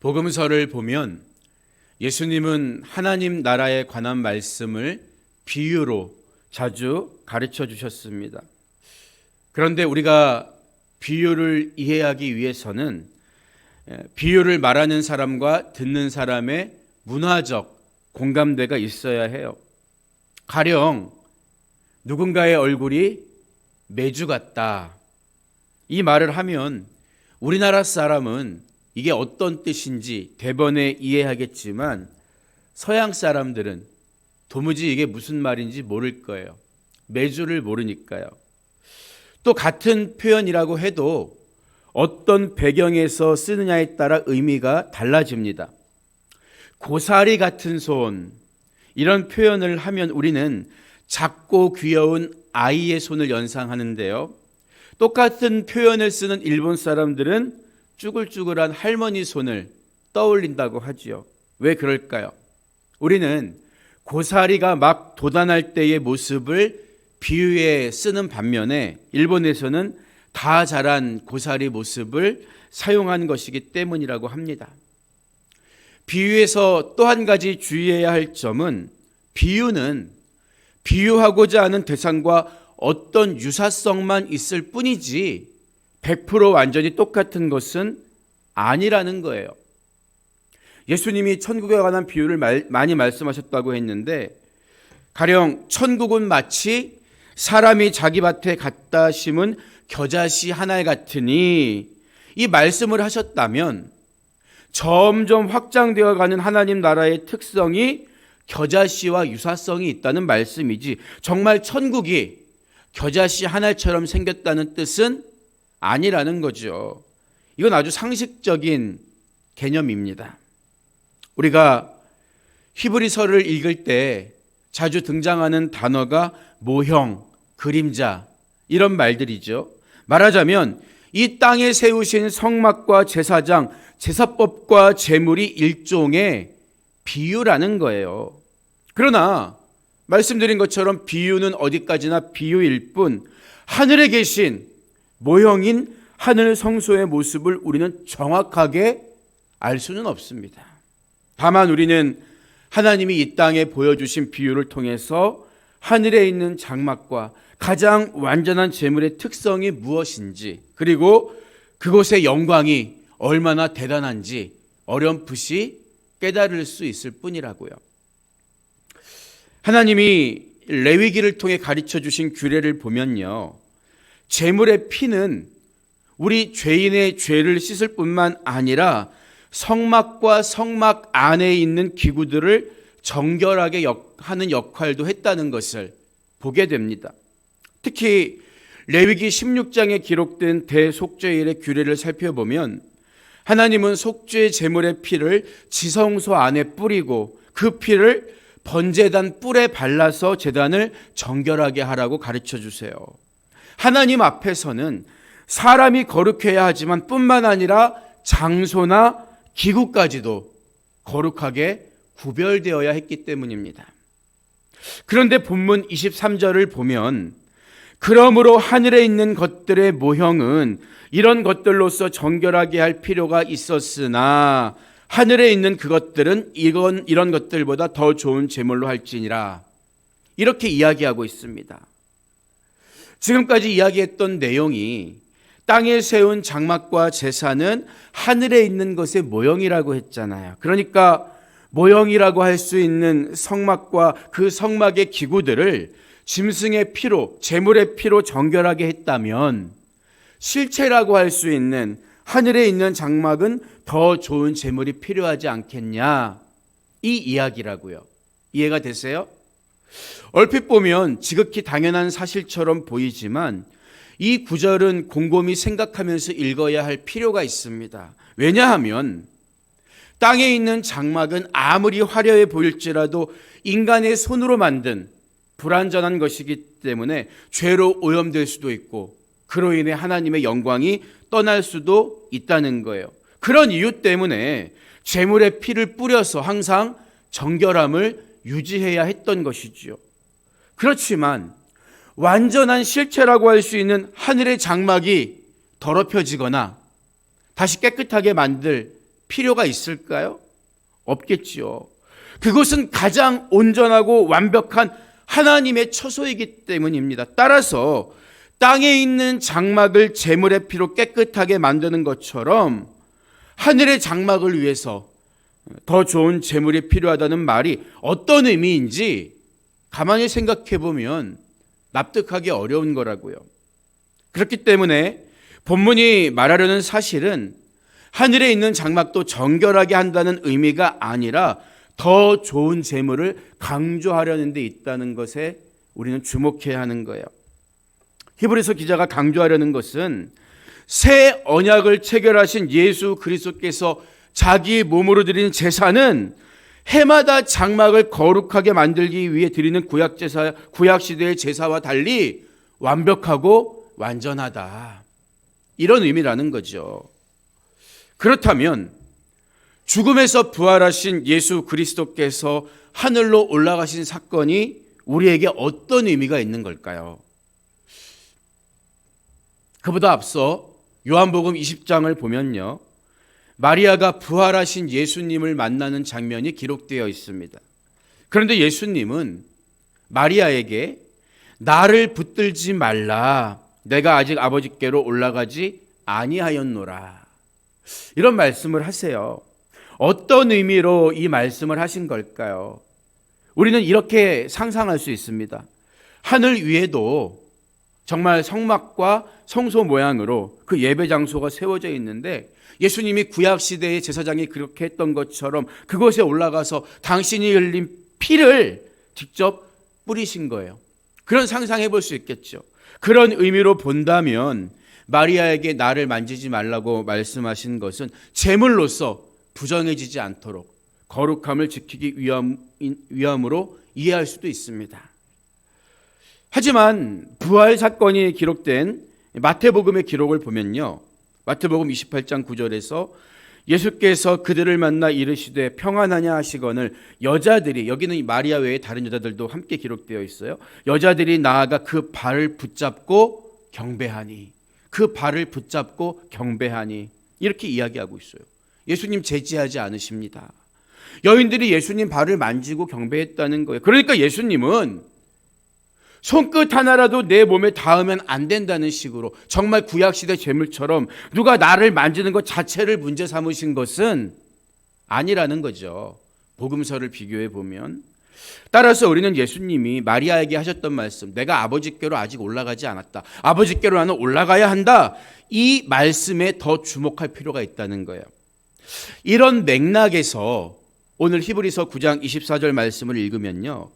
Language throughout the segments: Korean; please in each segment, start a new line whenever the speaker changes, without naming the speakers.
복음서를 보면 예수님은 하나님 나라에 관한 말씀을 비유로 자주 가르쳐 주셨습니다. 그런데 우리가 비유를 이해하기 위해서는 비유를 말하는 사람과 듣는 사람의 문화적 공감대가 있어야 해요. 가령 누군가의 얼굴이 메주 같다, 이 말을 하면 우리나라 사람은 이게 어떤 뜻인지 대번에 이해하겠지만 서양 사람들은 도무지 이게 무슨 말인지 모를 거예요. 메주를 모르니까요. 또 같은 표현이라고 해도 어떤 배경에서 쓰느냐에 따라 의미가 달라집니다. 고사리 같은 손, 이런 표현을 하면 우리는 작고 귀여운 아이의 손을 연상하는데요. 똑같은 표현을 쓰는 일본 사람들은 쭈글쭈글한 할머니 손을 떠올린다고 하지요. 왜 그럴까요? 우리는 고사리가 막 돋아날 때의 모습을 비유에 쓰는 반면에 일본에서는 다 자란 고사리 모습을 사용한 것이기 때문이라고 합니다. 비유에서 또 한 가지 주의해야 할 점은 비유는 비유하고자 하는 대상과 어떤 유사성만 있을 뿐이지 100% 완전히 똑같은 것은 아니라는 거예요. 예수님이 천국에 관한 비유를 많이 말씀하셨다고 했는데, 가령 천국은 마치 사람이 자기 밭에 갖다 심은 겨자씨 한 알 같으니, 이 말씀을 하셨다면 점점 확장되어 가는 하나님 나라의 특성이 겨자씨와 유사성이 있다는 말씀이지, 정말 천국이 겨자씨 한 알처럼 생겼다는 뜻은 아니라는 거죠. 이건 아주 상식적인 개념입니다. 우리가 히브리서를 읽을 때 자주 등장하는 단어가 모형, 그림자, 이런 말들이죠. 말하자면 이 땅에 세우신 성막과 제사장, 제사법과 제물이 일종의 비유라는 거예요. 그러나 말씀드린 것처럼 비유는 어디까지나 비유일 뿐 하늘에 계신 모형인 하늘 성소의 모습을 우리는 정확하게 알 수는 없습니다. 다만 우리는 하나님이 이 땅에 보여주신 비유를 통해서 하늘에 있는 장막과 가장 완전한 제물의 특성이 무엇인지, 그리고 그곳의 영광이 얼마나 대단한지 어렴풋이 깨달을 수 있을 뿐이라고요. 하나님이 레위기를 통해 가르쳐 주신 규례를 보면요, 제물의 피는 우리 죄인의 죄를 씻을 뿐만 아니라 성막과 성막 안에 있는 기구들을 정결하게 하는 역할도 했다는 것을 보게 됩니다. 특히 레위기 16장에 기록된 대속죄일의 규례를 살펴보면 하나님은 속죄 제물의 피를 지성소 안에 뿌리고 그 피를 번제단 뿔에 발라서 제단을 정결하게 하라고 가르쳐 주세요. 하나님 앞에서는 사람이 거룩해야 하지만 뿐만 아니라 장소나 기구까지도 거룩하게 구별되어야 했기 때문입니다. 그런데 본문 23절을 보면 그러므로 하늘에 있는 것들의 모형은 이런 것들로서 정결하게 할 필요가 있었으나 하늘에 있는 그것들은 이런 것들보다 더 좋은 제물로 할지니라, 이렇게 이야기하고 있습니다. 지금까지 이야기했던 내용이 땅에 세운 장막과 제사는 하늘에 있는 것의 모형이라고 했잖아요. 그러니까 모형이라고 할 수 있는 성막과 그 성막의 기구들을 짐승의 피로, 제물의 피로 정결하게 했다면 실체라고 할 수 있는 하늘에 있는 장막은 더 좋은 제물이 필요하지 않겠냐, 이 이야기라고요. 이해가 되세요? 얼핏 보면 지극히 당연한 사실처럼 보이지만 이 구절은 곰곰이 생각하면서 읽어야 할 필요가 있습니다. 왜냐하면 땅에 있는 장막은 아무리 화려해 보일지라도 인간의 손으로 만든 불완전한 것이기 때문에 죄로 오염될 수도 있고 그로 인해 하나님의 영광이 떠날 수도 있다는 거예요. 그런 이유 때문에 제물의 피를 뿌려서 항상 정결함을 유지해야 했던 것이지요. 그렇지만 완전한 실체라고 할 수 있는 하늘의 장막이 더럽혀지거나 다시 깨끗하게 만들 필요가 있을까요? 없겠지요. 그것은 가장 온전하고 완벽한 하나님의 처소이기 때문입니다. 따라서 땅에 있는 장막을 제물의 피로 깨끗하게 만드는 것처럼 하늘의 장막을 위해서 더 좋은 제물이 필요하다는 말이 어떤 의미인지 가만히 생각해 보면 납득하기 어려운 거라고요. 그렇기 때문에 본문이 말하려는 사실은 하늘에 있는 장막도 정결하게 한다는 의미가 아니라 더 좋은 제물을 강조하려는 데 있다는 것에 우리는 주목해야 하는 거예요. 히브리서 기자가 강조하려는 것은 새 언약을 체결하신 예수 그리스도께서 자기 몸으로 드리는 제사는 해마다 장막을 거룩하게 만들기 위해 드리는 구약 시대의 제사와 달리 완벽하고 완전하다. 이런 의미라는 거죠. 그렇다면 죽음에서 부활하신 예수 그리스도께서 하늘로 올라가신 사건이 우리에게 어떤 의미가 있는 걸까요? 그보다 앞서 요한복음 20장을 보면요, 마리아가 부활하신 예수님을 만나는 장면이 기록되어 있습니다. 그런데 예수님은 마리아에게 나를 붙들지 말라, 내가 아직 아버지께로 올라가지 아니하였노라, 이런 말씀을 하세요. 어떤 의미로 이 말씀을 하신 걸까요? 우리는 이렇게 상상할 수 있습니다. 하늘 위에도 정말 성막과 성소 모양으로 그 예배 장소가 세워져 있는데 예수님이 구약시대의 제사장이 그렇게 했던 것처럼 그곳에 올라가서 당신이 흘린 피를 직접 뿌리신 거예요. 그런 상상해 볼 수 있겠죠. 그런 의미로 본다면 마리아에게 나를 만지지 말라고 말씀하신 것은 제물로서 부정해지지 않도록 거룩함을 지키기 위함으로 이해할 수도 있습니다. 하지만 부활 사건이 기록된 마태복음의 기록을 보면요, 마태복음 28장 9절에서 예수께서 그들을 만나 이르시되 평안하냐 하시거늘 여자들이, 여기는 마리아 외에 다른 여자들도 함께 기록되어 있어요. 여자들이 나아가 그 발을 붙잡고 경배하니, 그 발을 붙잡고 경배하니, 이렇게 이야기하고 있어요. 예수님 제지하지 않으십니다. 여인들이 예수님 발을 만지고 경배했다는 거예요. 그러니까 예수님은 손끝 하나라도 내 몸에 닿으면 안 된다는 식으로 정말 구약시대 제물처럼 누가 나를 만지는 것 자체를 문제 삼으신 것은 아니라는 거죠. 복음서를 비교해 보면. 따라서 우리는 예수님이 마리아에게 하셨던 말씀, 내가 아버지께로 아직 올라가지 않았다, 아버지께로 나는 올라가야 한다, 이 말씀에 더 주목할 필요가 있다는 거예요. 이런 맥락에서 오늘 히브리서 9장 24절 말씀을 읽으면요,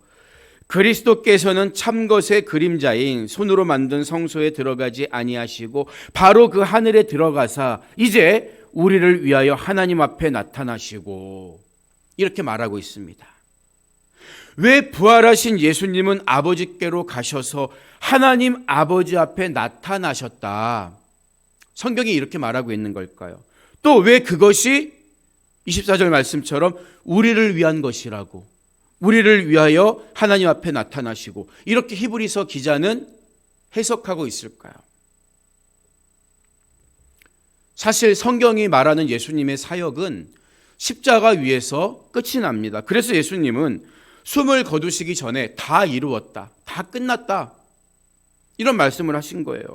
그리스도께서는 참것의 그림자인 손으로 만든 성소에 들어가지 아니하시고 바로 그 하늘에 들어가사 이제 우리를 위하여 하나님 앞에 나타나시고, 이렇게 말하고 있습니다. 왜 부활하신 예수님은 아버지께로 가셔서 하나님 아버지 앞에 나타나셨다, 성경이 이렇게 말하고 있는 걸까요? 또 왜 그것이 24절 말씀처럼 우리를 위한 것이라고, 우리를 위하여 하나님 앞에 나타나시고, 이렇게 히브리서 기자는 해석하고 있을까요? 사실 성경이 말하는 예수님의 사역은 십자가 위에서 끝이 납니다. 그래서 예수님은 숨을 거두시기 전에 다 이루었다, 다 끝났다, 이런 말씀을 하신 거예요.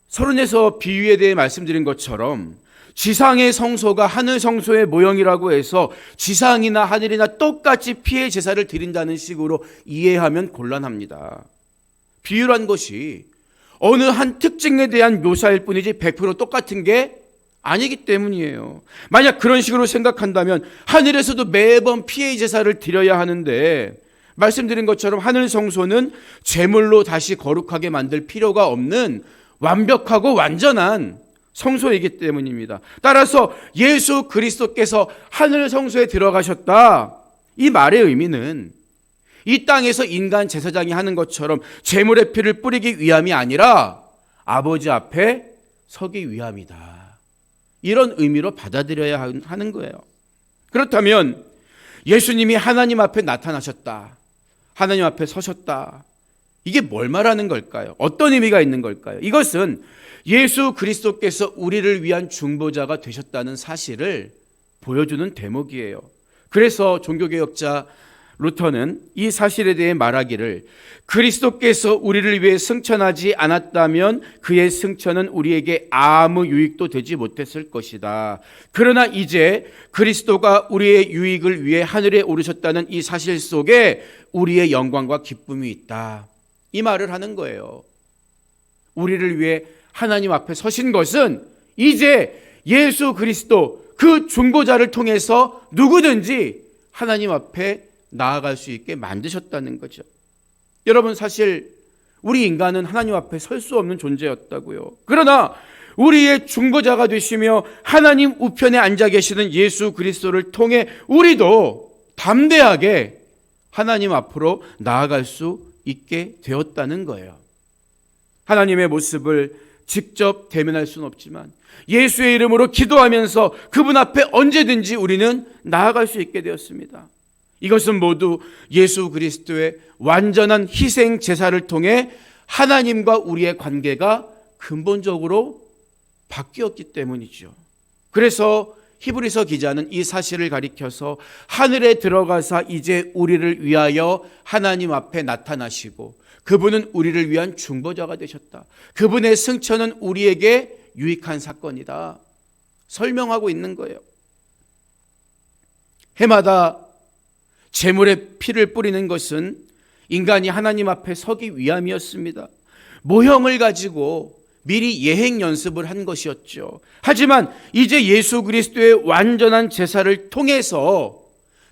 서론에서 비유에 대해 말씀드린 것처럼 지상의 성소가 하늘 성소의 모형이라고 해서 지상이나 하늘이나 똑같이 피의 제사를 드린다는 식으로 이해하면 곤란합니다. 비유란 것이 어느 한 특징에 대한 묘사일 뿐이지 100% 똑같은 게 아니기 때문이에요. 만약 그런 식으로 생각한다면 하늘에서도 매번 피의 제사를 드려야 하는데, 말씀드린 것처럼 하늘 성소는 제물로 다시 거룩하게 만들 필요가 없는 완벽하고 완전한 성소이기 때문입니다. 따라서 예수 그리스도께서 하늘 성소에 들어가셨다, 이 말의 의미는 이 땅에서 인간 제사장이 하는 것처럼 제물의 피를 뿌리기 위함이 아니라 아버지 앞에 서기 위함이다, 이런 의미로 받아들여야 하는 거예요. 그렇다면 예수님이 하나님 앞에 나타나셨다, 하나님 앞에 서셨다, 이게 뭘 말하는 걸까요? 어떤 의미가 있는 걸까요? 이것은 예수 그리스도께서 우리를 위한 중보자가 되셨다는 사실을 보여주는 대목이에요. 그래서 종교개혁자 루터는 이 사실에 대해 말하기를, 그리스도께서 우리를 위해 승천하지 않았다면 그의 승천은 우리에게 아무 유익도 되지 못했을 것이다. 그러나 이제 그리스도가 우리의 유익을 위해 하늘에 오르셨다는 이 사실 속에 우리의 영광과 기쁨이 있다. 이 말을 하는 거예요. 우리를 위해 하나님 앞에 서신 것은 이제 예수 그리스도 그 중보자를 통해서 누구든지 하나님 앞에 나아갈 수 있게 만드셨다는 거죠. 여러분, 사실 우리 인간은 하나님 앞에 설 수 없는 존재였다고요. 그러나 우리의 중보자가 되시며 하나님 우편에 앉아 계시는 예수 그리스도를 통해 우리도 담대하게 하나님 앞으로 나아갈 수 있게 되었다는 거예요. 하나님의 모습을 직접 대면할 수는 없지만 예수의 이름으로 기도하면서 그분 앞에 언제든지 우리는 나아갈 수 있게 되었습니다. 이것은 모두 예수 그리스도의 완전한 희생 제사를 통해 하나님과 우리의 관계가 근본적으로 바뀌었기 때문이죠. 그래서 히브리서 기자는 이 사실을 가리켜서 하늘에 들어가사 이제 우리를 위하여 하나님 앞에 나타나시고 그분은 우리를 위한 중보자가 되셨다. 그분의 승천은 우리에게 유익한 사건이다. 설명하고 있는 거예요. 해마다 제물의 피를 뿌리는 것은 인간이 하나님 앞에 서기 위함이었습니다. 모형을 가지고 미리 예행 연습을 한 것이었죠. 하지만 이제 예수 그리스도의 완전한 제사를 통해서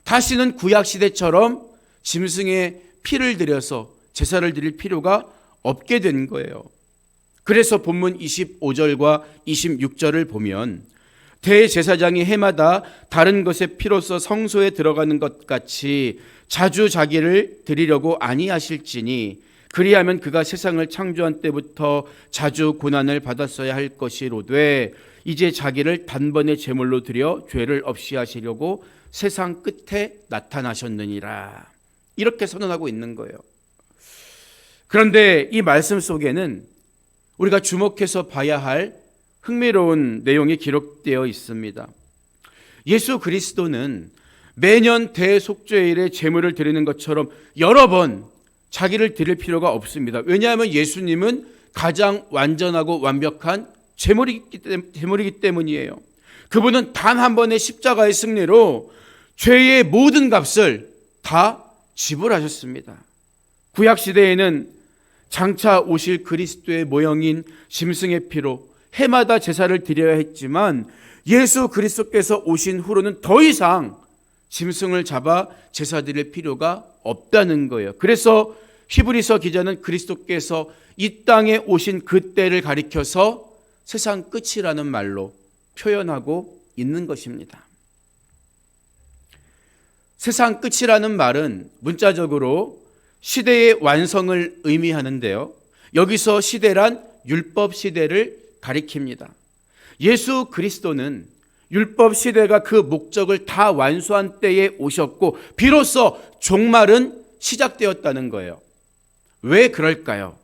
다시는 구약시대처럼 짐승의 피를 들여서 제사를 드릴 필요가 없게 된 거예요. 그래서 본문 25절과 26절을 보면 대제사장이 해마다 다른 것의 피로써 성소에 들어가는 것 같이 자주 자기를 드리려고 아니하실지니 그리하면 그가 세상을 창조한 때부터 자주 고난을 받았어야 할 것이로되 이제 자기를 단번에 제물로 드려 죄를 없이 하시려고 세상 끝에 나타나셨느니라. 이렇게 선언하고 있는 거예요. 그런데 이 말씀 속에는 우리가 주목해서 봐야 할 흥미로운 내용이 기록되어 있습니다. 예수 그리스도는 매년 대속죄일에 제물을 드리는 것처럼 여러 번 자기를 드릴 필요가 없습니다. 왜냐하면 예수님은 가장 완전하고 완벽한 제물이기 때문이에요. 그분은 단 한 번의 십자가의 승리로 죄의 모든 값을 다 지불하셨습니다. 구약시대에는 장차 오실 그리스도의 모형인 짐승의 피로 해마다 제사를 드려야 했지만 예수 그리스도께서 오신 후로는 더 이상 짐승을 잡아 제사 드릴 필요가 없다는 거예요. 그래서 히브리서 기자는 그리스도께서 이 땅에 오신 그때를 가리켜서 세상 끝이라는 말로 표현하고 있는 것입니다. 세상 끝이라는 말은 문자적으로 시대의 완성을 의미하는데요. 여기서 시대란 율법 시대를 가리킵니다. 예수 그리스도는 율법 시대가 그 목적을 다 완수한 때에 오셨고 비로소 종말은 시작되었다는 거예요. 왜 그럴까요?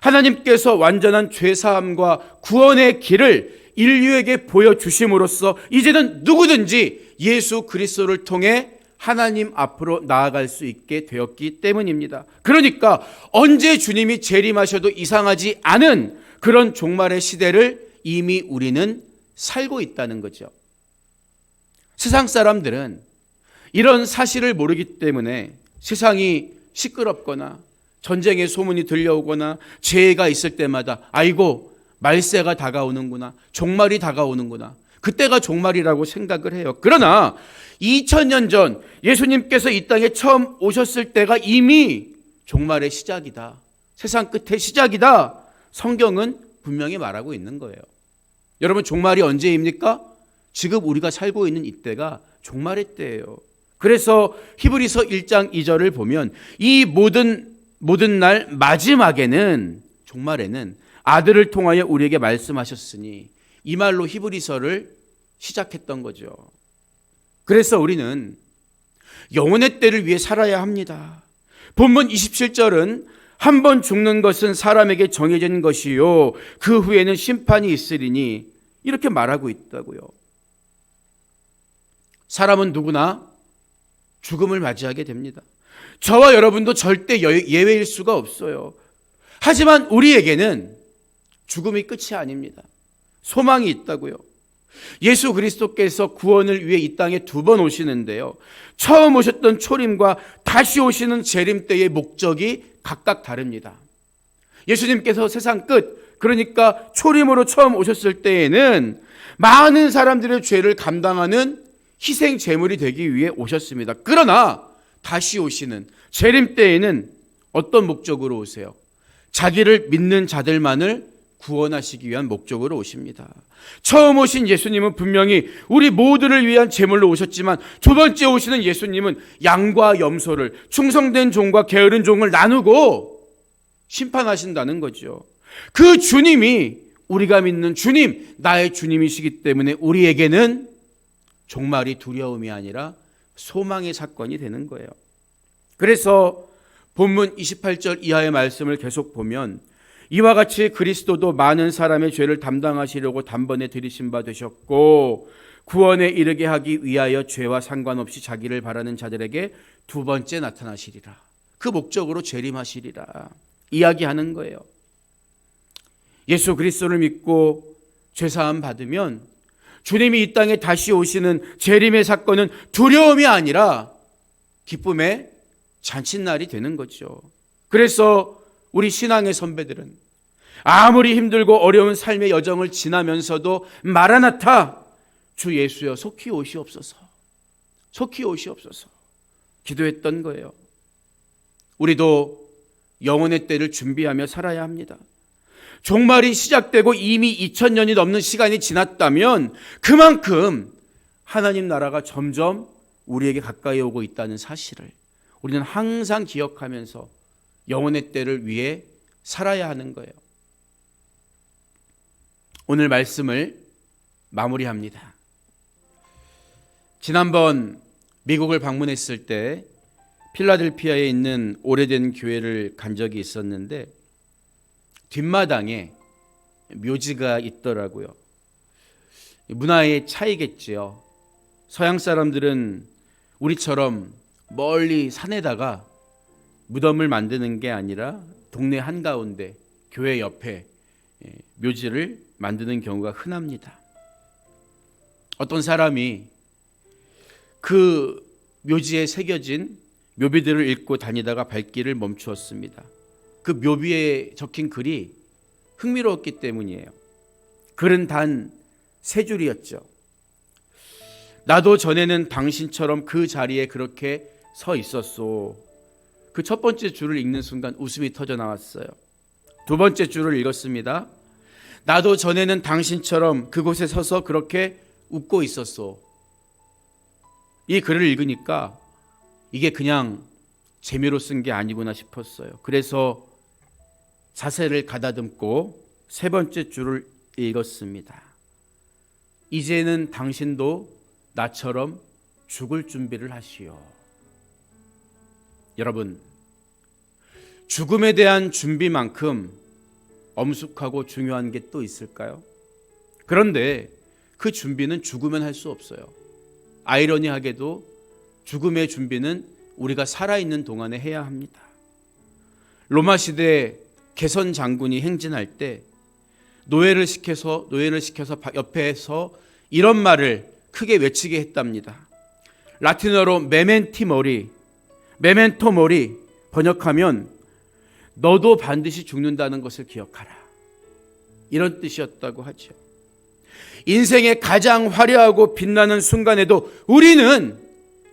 하나님께서 완전한 죄사함과 구원의 길을 인류에게 보여주심으로써 이제는 누구든지 예수 그리스도를 통해 하나님 앞으로 나아갈 수 있게 되었기 때문입니다. 그러니까 언제 주님이 재림하셔도 이상하지 않은 그런 종말의 시대를 이미 우리는 살고 있다는 거죠. 세상 사람들은 이런 사실을 모르기 때문에 세상이 시끄럽거나 전쟁의 소문이 들려오거나 재해가 있을 때마다 아이고 말세가 다가오는구나, 종말이 다가오는구나, 그때가 종말이라고 생각을 해요. 그러나 2000년 전 예수님께서 이 땅에 처음 오셨을 때가 이미 종말의 시작이다, 세상 끝의 시작이다, 성경은 분명히 말하고 있는 거예요. 여러분, 종말이 언제입니까? 지금 우리가 살고 있는 이때가 종말의 때예요. 그래서 히브리서 1장 2절을 보면 이 모든 날 마지막에는, 종말에는 아들을 통하여 우리에게 말씀하셨으니, 이 말로 히브리서를 시작했던 거죠. 그래서 우리는 영혼의 때를 위해 살아야 합니다. 본문 27절은 한 번 죽는 것은 사람에게 정해진 것이요 그 후에는 심판이 있으리니 이렇게 말하고 있다고요. 사람은 누구나 죽음을 맞이하게 됩니다. 저와 여러분도 절대 예외일 수가 없어요. 하지만 우리에게는 죽음이 끝이 아닙니다. 소망이 있다고요. 예수 그리스도께서 구원을 위해 이 땅에 2번 오시는데요. 처음 오셨던 초림과 다시 오시는 재림 때의 목적이 각각 다릅니다. 예수님께서 세상 끝, 그러니까 초림으로 처음 오셨을 때에는 많은 사람들의 죄를 감당하는 희생 제물이 되기 위해 오셨습니다. 그러나 다시 오시는 재림 때에는 어떤 목적으로 오세요? 자기를 믿는 자들만을 구원하시기 위한 목적으로 오십니다. 처음 오신 예수님은 분명히 우리 모두를 위한 제물로 오셨지만 2번째 오시는 예수님은 양과 염소를, 충성된 종과 게으른 종을 나누고 심판하신다는 거죠. 그 주님이 우리가 믿는 주님, 나의 주님이시기 때문에 우리에게는 종말이 두려움이 아니라 소망의 사건이 되는 거예요. 그래서 본문 28절 이하의 말씀을 계속 보면 이와 같이 그리스도도 많은 사람의 죄를 담당하시려고 단번에 들이신 바 되셨고 구원에 이르게 하기 위하여 죄와 상관없이 자기를 바라는 자들에게 2번째 나타나시리라. 그 목적으로 재림하시리라 이야기하는 거예요. 예수 그리스도를 믿고 죄사함 받으면 주님이 이 땅에 다시 오시는 재림의 사건은 두려움이 아니라 기쁨의 잔칫날이 되는 거죠. 그래서 우리 신앙의 선배들은 아무리 힘들고 어려운 삶의 여정을 지나면서도 마라나타 주 예수여 속히 오시옵소서, 속히 오시옵소서 기도했던 거예요. 우리도 영혼의 때를 준비하며 살아야 합니다. 종말이 시작되고 이미 2000년이 넘는 시간이 지났다면 그만큼 하나님 나라가 점점 우리에게 가까이 오고 있다는 사실을 우리는 항상 기억하면서 영혼의 때를 위해 살아야 하는 거예요. 오늘 말씀을 마무리합니다. 지난번 미국을 방문했을 때 필라델피아에 있는 오래된 교회를 간 적이 있었는데 뒷마당에 묘지가 있더라고요. 문화의 차이겠지요. 서양 사람들은 우리처럼 멀리 산에다가 무덤을 만드는 게 아니라 동네 한가운데 교회 옆에 묘지를 만드는 경우가 흔합니다. 어떤 사람이 그 묘지에 새겨진 묘비들을 읽고 다니다가 발길을 멈추었습니다. 그 묘비에 적힌 글이 흥미로웠기 때문이에요. 글은 단 3줄이었죠. 나도 전에는 당신처럼 그 자리에 그렇게 서 있었소. 그 첫 번째 줄을 읽는 순간 웃음이 터져 나왔어요. 2번째 줄을 읽었습니다. 나도 전에는 당신처럼 그곳에 서서 그렇게 웃고 있었소. 이 글을 읽으니까 이게 그냥 재미로 쓴 게 아니구나 싶었어요. 그래서 자세를 가다듬고 3번째 줄을 읽었습니다. 이제는 당신도 나처럼 죽을 준비를 하시오. 여러분, 죽음에 대한 준비만큼 엄숙하고 중요한 게 또 있을까요? 그런데 그 준비는 죽으면 할 수 없어요. 아이러니하게도 죽음의 준비는 우리가 살아있는 동안에 해야 합니다. 로마 시대 개선 장군이 행진할 때 노예를 시켜서 옆에서 이런 말을 크게 외치게 했답니다. 라틴어로 메멘토 모리, 번역하면 너도 반드시 죽는다는 것을 기억하라. 이런 뜻이었다고 하죠. 인생의 가장 화려하고 빛나는 순간에도 우리는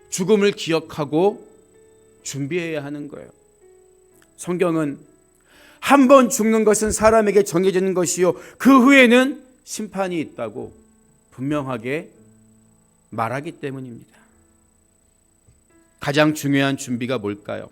죽음을 기억하고 준비해야 하는 거예요. 성경은 한 번 죽는 것은 사람에게 정해진 것이요 그 후에는 심판이 있다고 분명하게 말하기 때문입니다. 가장 중요한 준비가 뭘까요?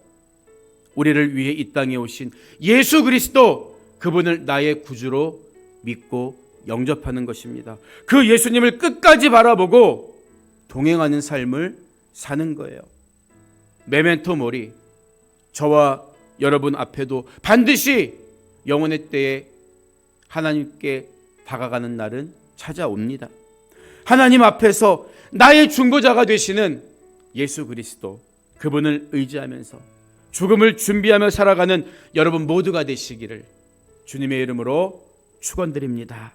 우리를 위해 이 땅에 오신 예수 그리스도, 그분을 나의 구주로 믿고 영접하는 것입니다. 그 예수님을 끝까지 바라보고 동행하는 삶을 사는 거예요. 메멘토 모리, 저와 여러분 앞에도 반드시 영혼의 때에 하나님께 다가가는 날은 찾아옵니다. 하나님 앞에서 나의 중보자가 되시는 예수 그리스도, 그분을 의지하면서 죽음을 준비하며 살아가는 여러분 모두가 되시기를 주님의 이름으로 축원드립니다.